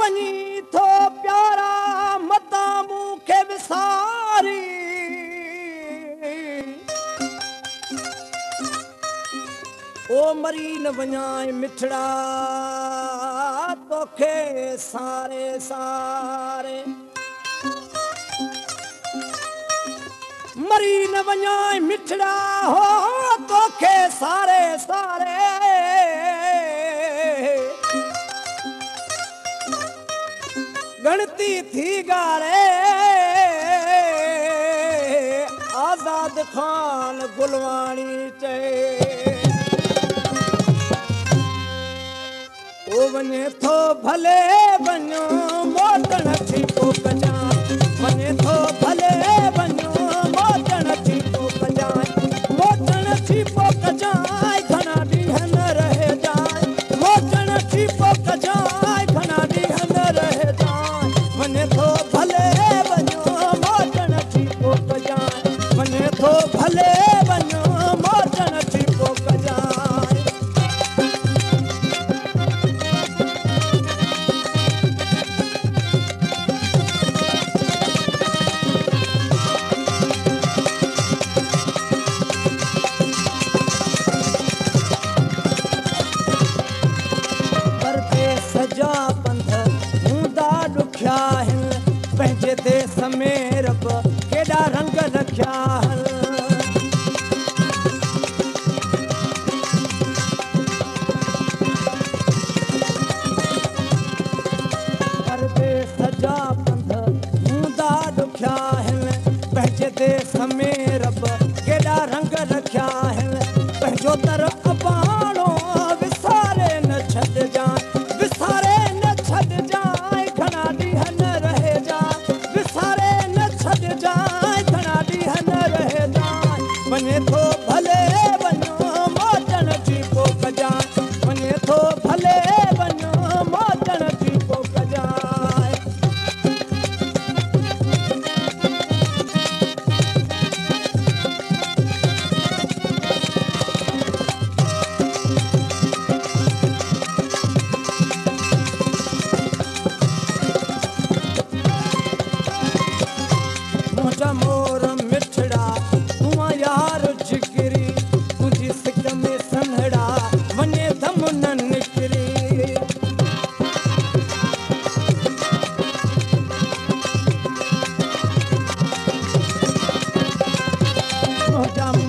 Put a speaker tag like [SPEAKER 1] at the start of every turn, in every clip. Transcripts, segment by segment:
[SPEAKER 1] वनी थो प्यारा मता मूंखे विसारी ओ मरी न वञाए मिठड़ा तोखे सारे सारे मरी न वञाए मिठड़ा हो तोखे सारे सारे गणती थी गारे आजाद खान गुलवाणी चए ओ वने थो भले वञो मोटण थी को कजा वने थो भले वञो मोटण थी को कजा मोटण थी को कजा घना ॾींहं न रहे जाए मोटण थी को कजा घना ॾींहं न रहे जाए वने थो भले वञो मोटण थी को कजा वने थो भले वञो मोटण थी को कजा पंहिंजे देश में रब केॾा रंग रखिया परदेस जा पंध हूंदा ॾुखिया आहिनि पंहिंजे देश में रब केॾा रंग रखिया आहिनि पंहिंजो तर अबाणो विसारे न छॾजांइ विसारे न छॾजांइ घणा ॾींहं न रहे विसारे न छॾजांइ घणा ॾींहं न रहे जांइ वञे थो भले वञो मोटण जी को कजांइ वञे थो भले वञो मोटण जी को कजांइ मोर मिठड़ा तूं यार जिगरी तुझी सिक में सन्हड़ा वने दम न निकरी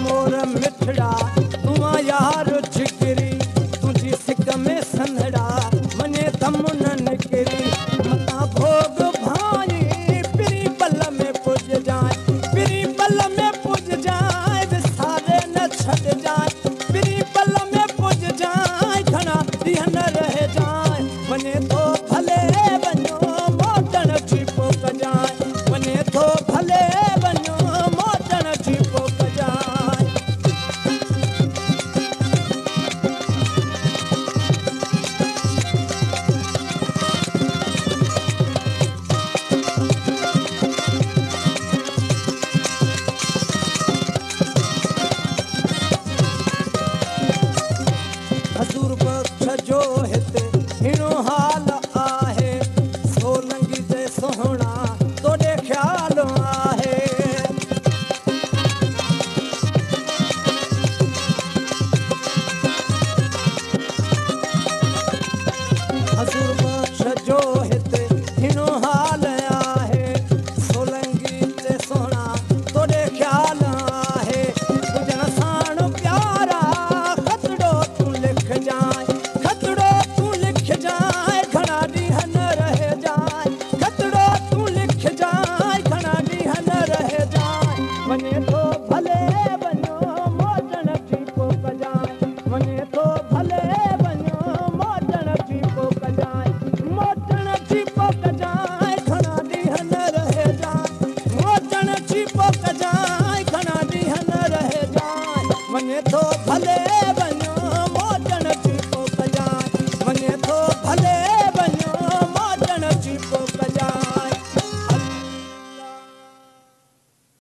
[SPEAKER 1] मोर मिठड़ा तूं यार जिगरी तुझी सिक में सन्हड़ा वने दम न निकरी मता भोग भाई पिरी पल में पुज जाए पिरी पल में पुज जाए विसारे न छड़ जाए पिरी पल में पुज जाए घना ॾींहं न रहे जाए वने थो भले वञो मोटण जी को कजाए वने थो भले वञो मोटण जी को कजाए हज़ूर बख़्श जो हिते हिणो हाल आहे सोलंगी ते सोहणा तोॾे ख़्याल आहे हज़ूर बख़्श जो हिते हिणो हाल आहे सोलंगी ते सोहणा तोॾे ख़्याल आहे तुंहिंजण साण प्यारा खतड़ो तूं लिख जाए खतड़ो तूं लिख जाए घणा ॾींहं न रहे जाए खतड़ो तूं लिख जाए घणा ॾींहं न रहे जाए वञे थो भले वञो मोटण जी को कजाए वञे थो भले वञो मोटण जी को कजाए मोटण जी को कजाए घणा ॾींहं न रहे जाए मोटण जी को कजाए घणा ॾींहं न रहे जाए वञे थो भले